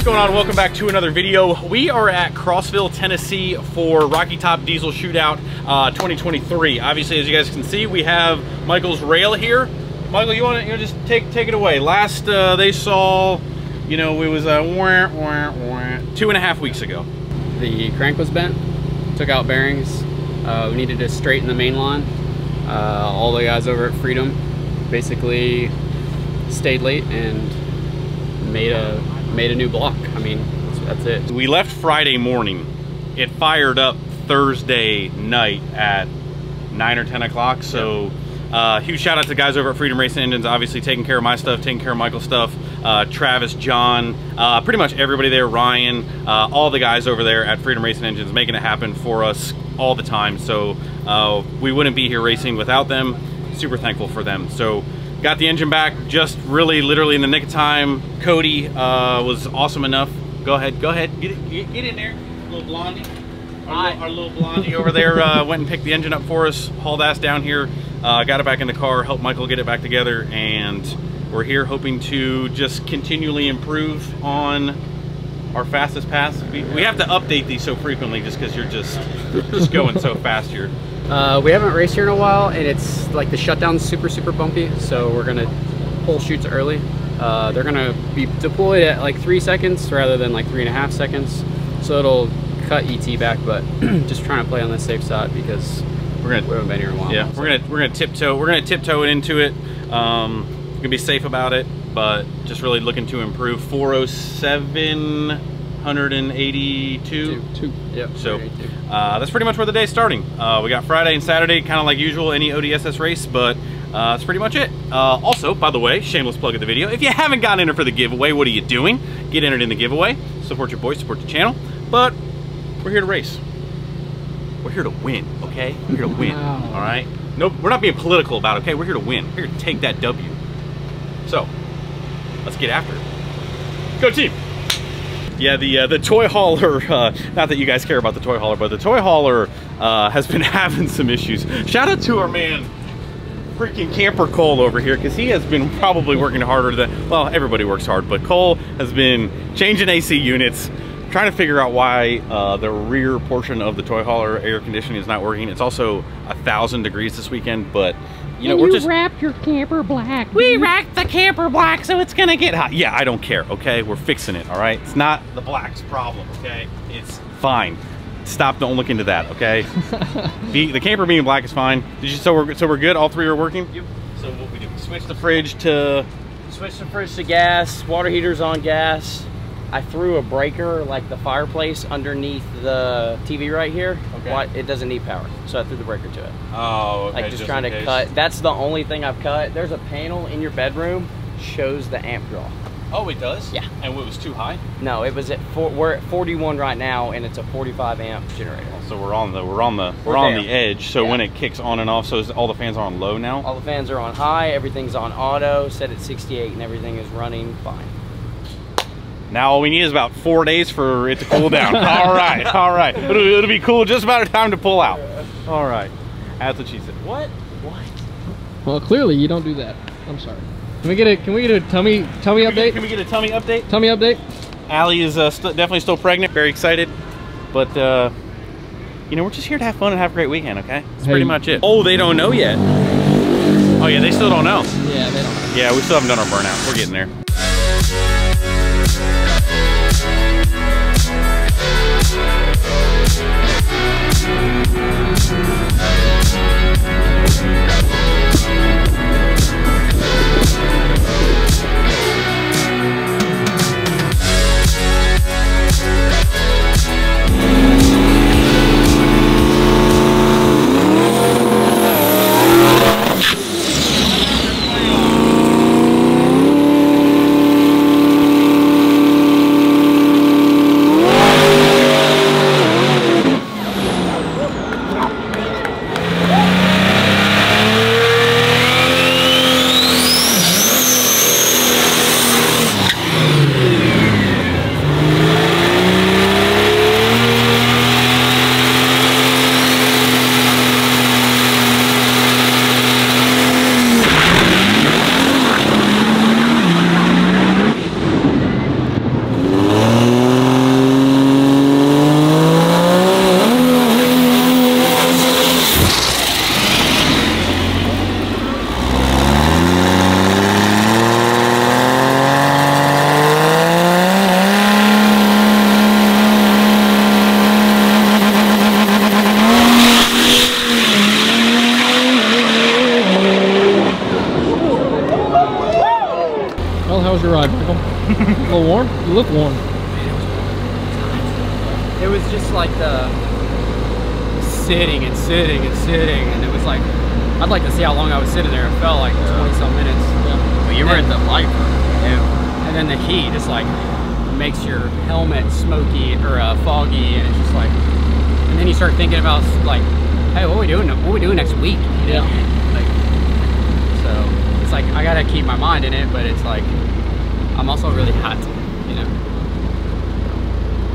going on? Welcome back to another video. We are at Crossville, Tennessee for Rocky Top Diesel ShootOut 2023. Obviously, as you guys can see, we have Michael's rail here. Michael, you want to just take it away? Last they saw, you know, it was 2.5 weeks ago. The crank was bent, took out bearings. We needed to straighten the main line. All the guys over at Freedom basically stayed late and made a new block. I mean, that's it. We left Friday morning. It fired up Thursday night at 9 or 10 o'clock. So huge shout out to the guys over at Freedom Racing Engines, obviously taking care of my stuff, taking care of Michael's stuff. Travis, John, pretty much everybody there, Ryan, all the guys over there at Freedom Racing Engines making it happen for us all the time. So we wouldn't be here racing without them. Super thankful for them. So got the engine back just really literally in the nick of time. Cody was awesome enough. Go ahead, get in there, little blondie. Our little blondie over there went and picked the engine up for us, hauled ass down here, got it back in the car, helped Michael get it back together, and we're here hoping to just continually improve on our fastest pass. We have to update these so frequently just because you're just going so fast here. We haven't raced here in a while, and it's like the shutdown's super bumpy, so we're gonna pull chutes early. They're gonna be deployed at like 3 seconds rather than like 3.5 seconds, so it'll cut ET back, but just trying to play on the safe side because we haven't been here in a while. Yeah, so we're gonna tiptoe it into it. Gonna be safe about it, but just really looking to improve. 40782. Yep. So that's pretty much where the day's starting. We got Friday and Saturday, kind of like usual, any ODSS race, but that's pretty much it. Also, by the way, shameless plug of the video, if you haven't gotten entered for the giveaway, what are you doing? Get entered in the giveaway. Support your boy, support the channel. But we're here to race. We're here to win, okay? We're here to win, all right? Nope, we're not being political about it, okay? We're here to win. We're here to take that W. So, let's get after it. Go team! Yeah, the toy hauler, not that you guys care about the toy hauler, but the toy hauler has been having some issues. Shout out to our man, freaking Camper Cole over here, because he has been probably working harder than, well, everybody works hard, but Cole has been changing AC units, trying to figure out why the rear portion of the toy hauler air conditioning is not working. It's also 1,000 degrees this weekend, but you know, we're just wrapped your camper black. We wrapped the camper black, so it's gonna get hot. Yeah, I don't care, okay? We're fixing it, all right? It's not the black's problem, okay? It's fine. Stop, don't look into that, okay? The camper being black is fine. So we're good, all three are working? Yep. So what we do, switch the fridge to gas, water heater's on gas. I threw a breaker, like the fireplace, underneath the TV right here. Okay. Well, it doesn't need power, so I threw the breaker to it. Oh, okay. Like just trying to cut. That's the only thing I've cut. There's a panel in your bedroom, shows the amp draw. Oh, it does? Yeah. And it was too high? No, it was we're at 41 right now, and it's a 45 amp generator. So we're on the edge. So yeah. When it kicks on and off, so all the fans are on low now? All the fans are on high. Everything's on auto, set at 68, and everything is running fine. Now all we need is about 4 days for it to cool down. All right. It'll be cool just about a time to pull out. All right. That's what she said. What? Well, clearly you don't do that. I'm sorry. Can we get a tummy update? Can we get a tummy update? Tummy update. Allie is definitely still pregnant. Very excited, but you know, we're just here to have fun and have a great weekend. Okay, that's pretty much it. Oh, they don't know yet. Oh yeah, they still don't know. Yeah, they don't know. Yeah, we still haven't done our burnout. We're getting there. just like the sitting and sitting and sitting, and it was like, I'd like to see how long I was sitting there. It felt like 20-some minutes. Well, you were in the light room. And then the heat just like makes your helmet smoky or foggy, and it's just like, and then you start thinking about like, hey, what are we doing next week? You know? Like, so it's like I gotta keep my mind in it, but it's like I'm also really hot, you know.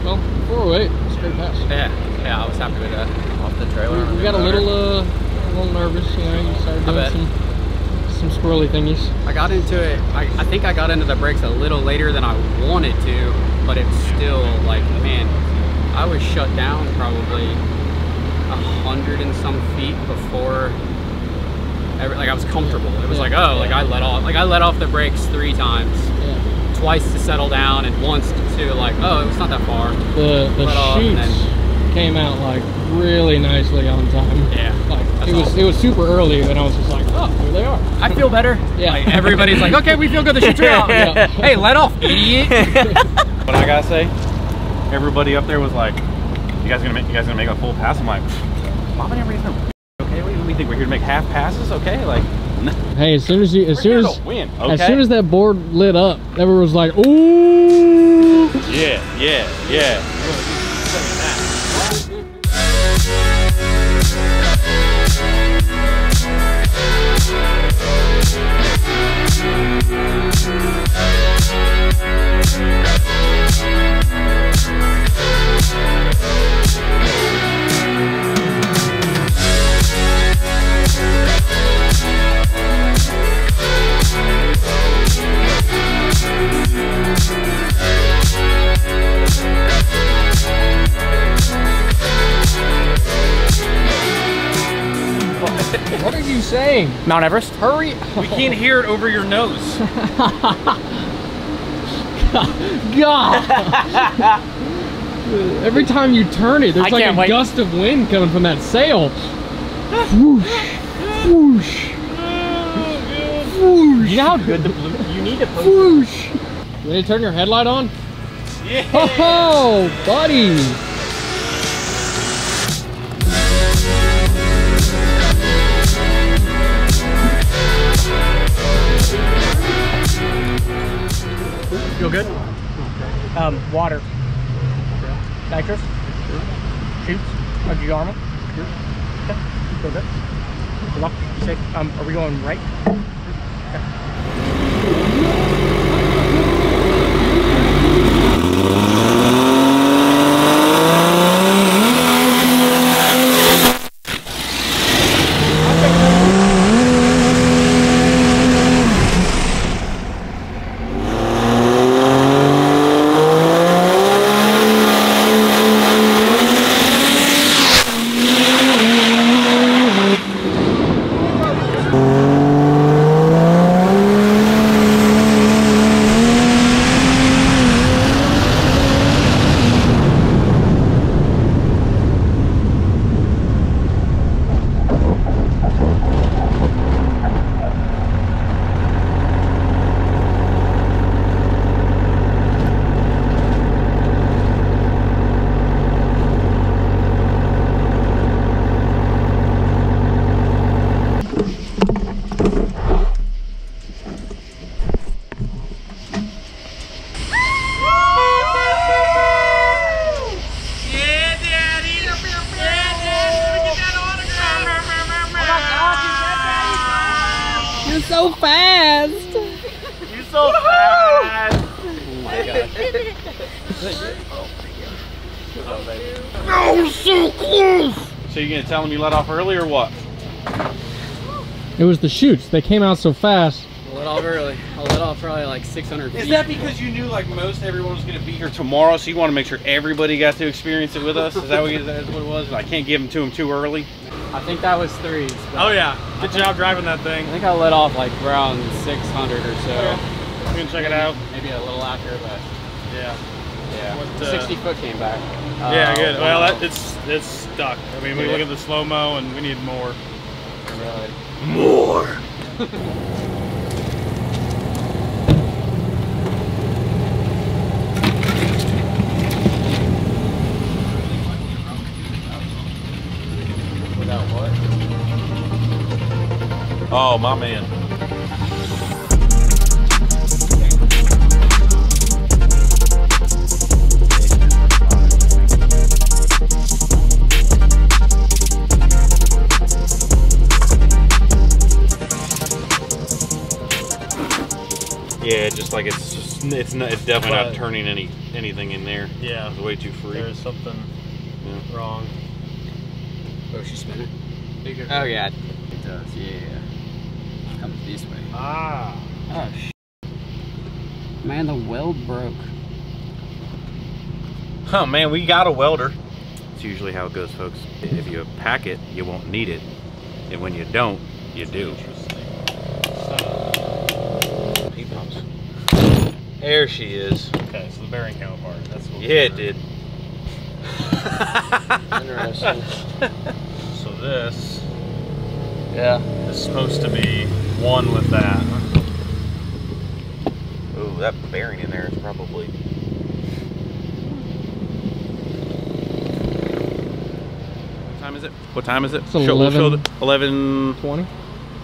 Well, 408, straight pass. Yeah, I was happy with that. Off the trailer. We got a little nervous, you know. You started doing some squirrely thingies. I got into it. I think I got into the brakes a little later than I wanted to, but it's still like, man, I was shut down probably 100 and some feet before. Like I was comfortable. It was like, oh, like I let off the brakes 3 times. Yeah. Twice to settle down, and once to like, oh, it's not that far. The shoots came out like really nicely on time. Yeah, like it was super early, and I was just like, oh, here they are. I feel better. Yeah, like, everybody's like, okay, we feel good. The shoots are out. Yeah. Hey, let off, idiot. What I gotta say, everybody up there was like, you guys gonna make a full pass? I'm like, Bob and everybody's gonna. Okay, what do we think? We're here to make half passes? Okay, like. Hey, as soon as that board lit up, everyone was like, ooh. Yeah. What are you saying? Mount Everest? Hurry. We can't hear it over your nose. God. Every time you turn it, there's like a gust of wind coming from that sail. Whoosh, whoosh, whoosh. You know how good the blue, you need to post. Whoosh. You ready to turn your headlight on? Yeah. Oh, buddy. Feel good? Water. Nitrous? Shoots? Are you armor? Okay. Feel good? Good luck. You safe? Are we going right? so fast. You're so fast. Oh my god. Oh, so close. So you're gonna tell him you let off early or what? It was the chutes. They came out so fast. I let off early. I let off probably like 600 feet. Is that because you knew like most everyone was gonna be here tomorrow, so you want to make sure everybody got to experience it with us? Is that what it was? I can't give them to them too early. I think that was threes. Oh yeah, good job driving that thing. I think I let off like around 600 or so. Okay. We can check it out. Maybe a little after, but yeah. Yeah. What, 60 foot came back. Yeah, good. Well, it's stuck. I mean, we look at the slow-mo and we need more. Really? More. Oh, my man. Yeah, just like it's definitely not turning anything in there. Yeah, it's way too free. There's something wrong. Oh, she's spinning. Oh yeah, it does. Yeah, comes this way. Ah. Oh man, the weld broke. Oh man, we got a welder. It's usually how it goes, folks. If you pack it, you won't need it, and when you don't, you do. There she is. Okay, so the bearing came apart. That's what. Yeah, it did. Interesting. So this, Yeah. is supposed to be one with that. Ooh, that bearing in there is probably. What time is it? What time is it? It's 11. 11:20.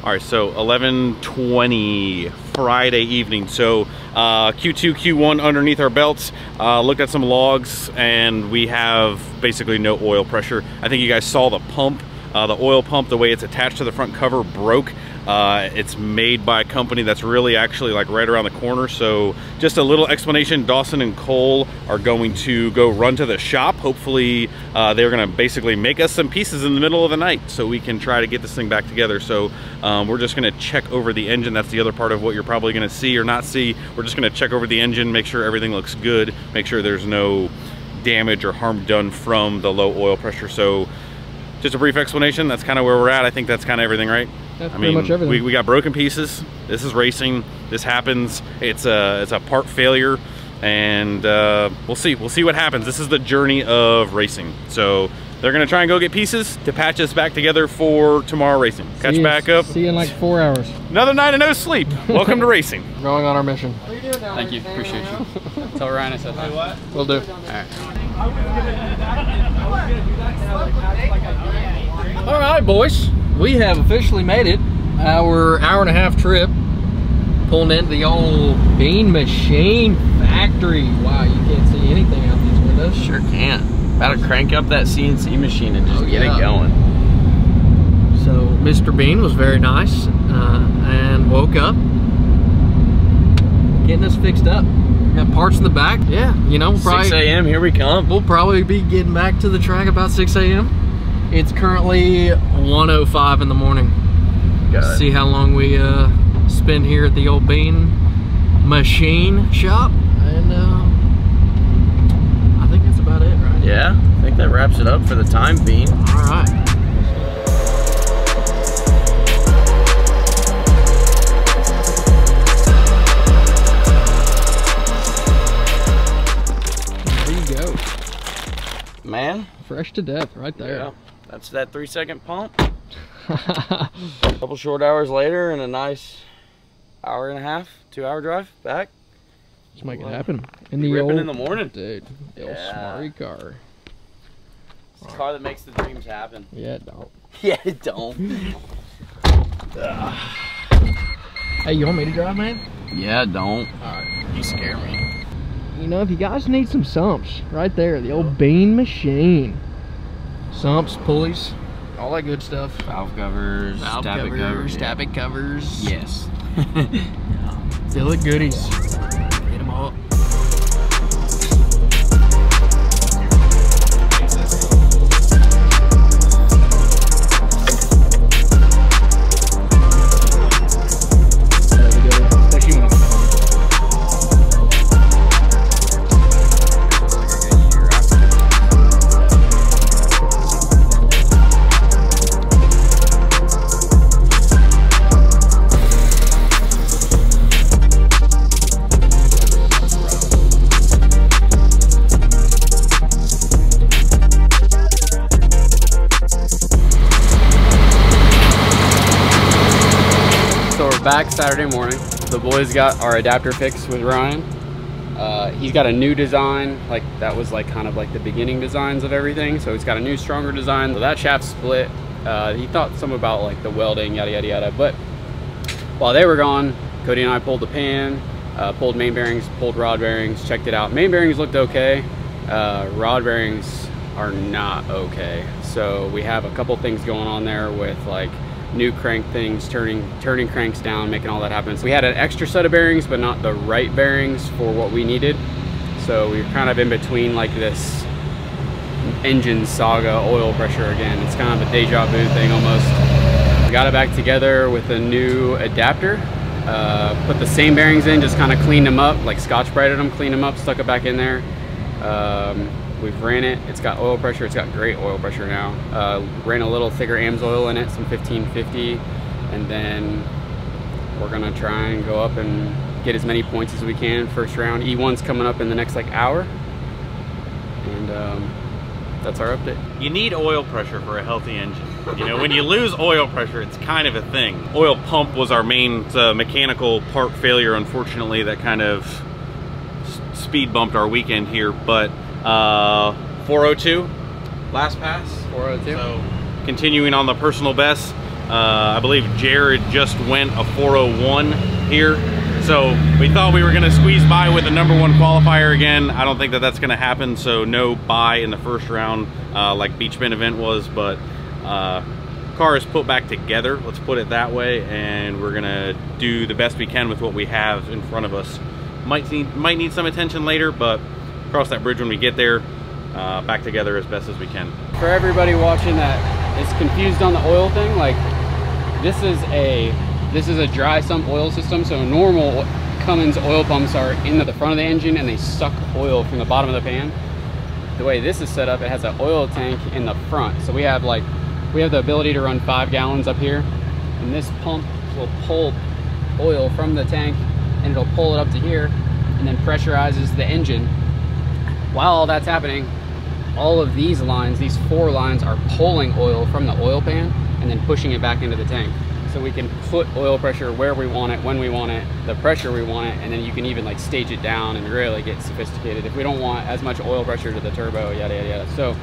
All right, so 11:20 Friday evening. So Q2, Q1 underneath our belts. Looked at some logs, and we have basically no oil pressure. I think you guys saw the pump. The oil pump, the way it's attached to the front cover, broke. It's made by a company that's really actually like right around the corner. So just a little explanation, Dawson and Cole are going to go run to the shop. Hopefully they're gonna basically make us some pieces in the middle of the night so we can try to get this thing back together. So we're just gonna check over the engine. That's the other part of what you're probably gonna see or not see. We're just gonna check over the engine, make sure everything looks good, make sure there's no damage or harm done from the low oil pressure. So just a brief explanation, that's kind of where we're at. I think that's kind of everything, right? That's I pretty mean, much everything. we got broken pieces. This is racing. This happens. It's a part failure, and we'll see what happens. This is the journey of racing. So they're gonna try and go get pieces to patch us back together for tomorrow racing. Catch back up. See you in like 4 hours. Another night of no sleep. Welcome to racing. Going on our mission. Thank you, appreciate you. Tell Ryan I said hi. Will do. All right, boys. We have officially made it. Our hour-and-a-half trip. Pulling into the old bean machine factory. Wow, you can't see anything out these windows. Sure can. About to crank up that CNC machine and just get it going. So Mr. Bean was very nice and woke up, getting us fixed up. Got parts in the back. Yeah, you know, probably 6 a.m. Here we come. We'll probably be getting back to the track about 6 a.m. It's currently 1:05 in the morning. Good. See how long we spend here at the old Bean machine shop, and I think that's about it, right? Yeah, I think that wraps it up for the time being. All right. There you go. Man. Fresh to death right there. Yeah, that's that 3-second pump. A couple short hours later and a nice hour-and-a-half, 2-hour drive back. Let's make it happen. In Be the ripping old, in the morning. Dude, the old smarty car. It's the car that makes the dreams happen. Yeah, it don't. Yeah, it don't. Hey, you want me to drive, man? Yeah, it don't. Alright, you scare me. You know, if you guys need some sumps, right there, the old Bean machine. Sumps, pulleys, all that good stuff. Valve covers, tappet covers. Tappet covers. Yes. Fill it goodies. Hit them up. Back Saturday morning. The boys got our adapter fixed with Ryan. He's got a new design, like that was like kind of like the beginning designs of everything. So he's got a new, stronger design. So that shaft split. He thought some about like the welding, yada yada yada. But while they were gone, Cody and I pulled the pan, pulled main bearings, pulled rod bearings, checked it out. Main bearings looked okay. Rod bearings are not okay. So we have a couple things going on there with like new crank things, turning cranks down, making all that happen. So we had an extra set of bearings, but not the right bearings for what we needed. So we were kind of in between like this engine saga, oil pressure again. It's kind of a deja vu thing almost. We got it back together with a new adapter. Put the same bearings in, just kind of cleaned them up, like Scotch-Brited them, cleaned them up, stuck it back in there. We've ran it. It's got oil pressure. It's got great oil pressure now. Ran a little thicker AMS oil in it, some 1550, and then we're gonna try and go up and get as many points as we can first round. E1's coming up in the next like hour, and that's our update. You need oil pressure for a healthy engine. You know, when you lose oil pressure, it's kind of a thing. Oil pump was our main mechanical part failure, unfortunately, that kind of speed bumped our weekend here, but 402 last pass. 402. So continuing on the personal best, I believe Jared just went a 401 here. So we thought we were gonna squeeze by with the #1 qualifier again. I don't think that that's gonna happen, so no bye in the first round like Beach Bend event was, but car is put back together, let's put it that way, and we're gonna do the best we can with what we have in front of us. Might need some attention later, but cross that bridge when we get there. Back together as best as we can. For everybody watching that is confused on the oil thing, like this is a dry sump oil system. So normal Cummins oil pumps are in the front of the engine and they suck oil from the bottom of the pan. The way this is set up, it has an oil tank in the front. So we have the ability to run 5 gallons up here, and this pump will pull oil from the tank and it'll pull it up to here and then pressurizes the engine. While all that's happening, all of these lines, these 4 lines, are pulling oil from the oil pan and then pushing it back into the tank. So we can put oil pressure where we want it, when we want it, the pressure we want it, and then you can even like stage it down and really get sophisticated if we don't want as much oil pressure to the turbo, yada yada yada. So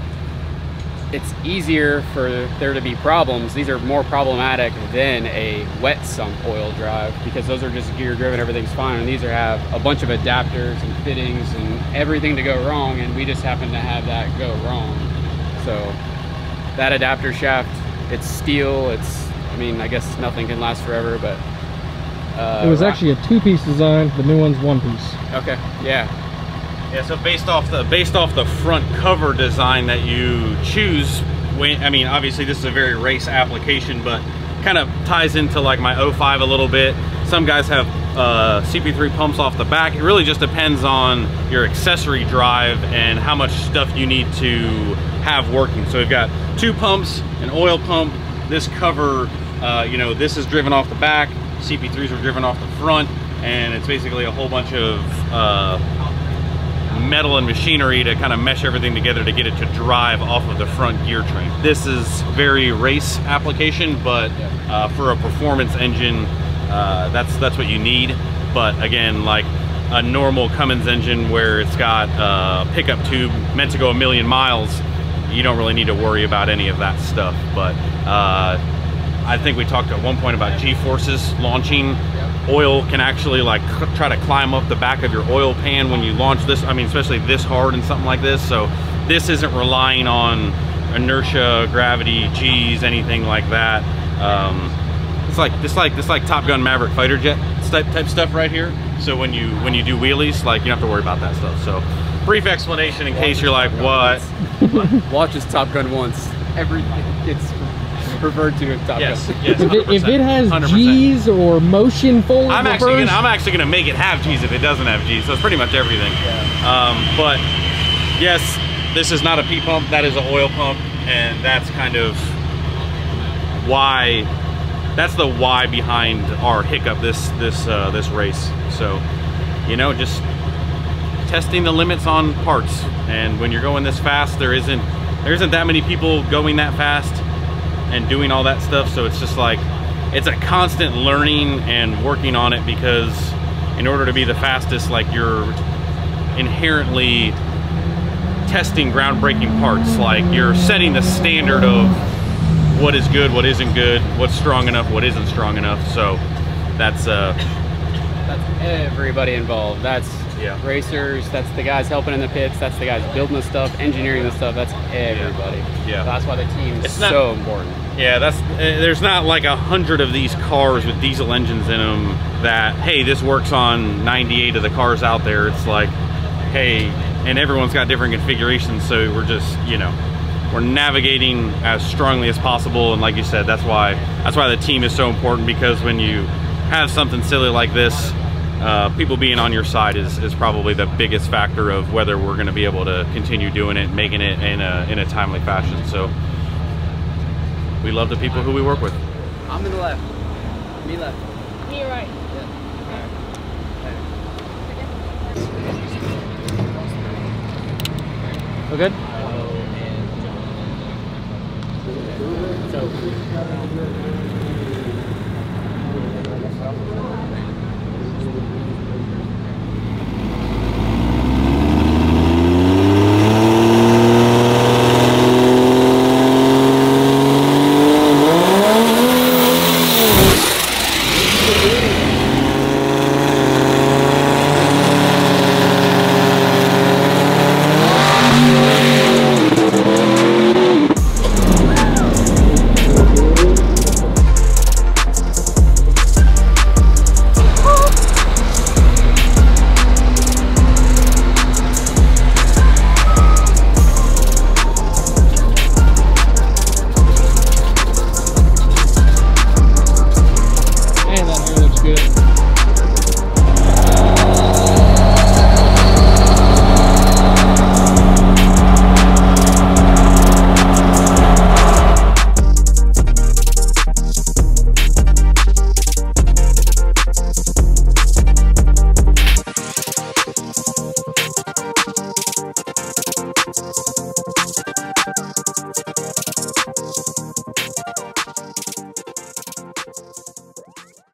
it's easier for there to be problems. These are more problematic than a wet sump oil drive because those are just gear driven, everything's fine, and these have a bunch of adapters and fittings and everything to go wrong, and we just happen to have that go wrong. So that adapter shaft, it's steel, I mean, I guess nothing can last forever, but it was actually a 2-piece design. The new one's 1-piece. Okay, yeah. Yeah, so based off the front cover design that you choose, I mean, obviously this is a very race application, but kind of ties into like my 05 a little bit. Some guys have CP3 pumps off the back. It really just depends on your accessory drive and how much stuff you need to have working. So we've got 2 pumps, an oil pump. This cover, you know, this is driven off the back. CP3s are driven off the front, and it's basically a whole bunch of metal and machinery to kind of mesh everything together to get it to drive off of the front gear train. This is very race application, but for a performance engine, that's what you need. But again, like a normal Cummins engine where it's got a pickup tube meant to go 1,000,000 miles, you don't really need to worry about any of that stuff. But I think we talked at one point about G-forces launching. Oil can actually like try to climb up the back of your oil pan when you launch this. I mean, especially this hard and something like this. So this isn't relying on inertia, gravity, G's, anything like that. It's like Top Gun Maverick fighter jet type stuff right here. So when you do wheelies, like you don't have to worry about that stuff. So brief explanation in case you're like, what? Watch this Top Gun once. Everything gets referred to as Top Gun. Yes, if it has 100%. G's or motion forward, I'm actually gonna make it have G's if it doesn't have G's. So it's pretty much everything. Yeah. But yes, this is not a P pump. That is an oil pump, and that's kind of why. That's the why behind our hiccup this race. So, you know, just testing the limits on parts. And when you're going this fast, there isn't that many people going that fast and doing all that stuff. So it's just like, it's a constant learning and working on it, because in order to be the fastest, like, you're inherently testing groundbreaking parts. Like, you're setting the standard of what is good, what isn't good, what's strong enough, what isn't strong enough. So that's everybody involved. That's yeah. Racers, that's the guys helping in the pits, that's the guys building the stuff, engineering the stuff, that's everybody. Yeah. That's why the team is so important. Yeah, that's there's not like 100 of these cars with diesel engines in them that, hey, this works on 98 of the cars out there. It's like, hey, and everyone's got different configurations, so we're just, you know, we're navigating as strongly as possible. And like you said, that's why the team is so important, because when you have something silly like this, people being on your side is probably the biggest factor of whether we're going to be able to continue doing it, making it in a timely fashion. So we love the people who we work with. I'm in the left. Me left. Me right. Feel good? So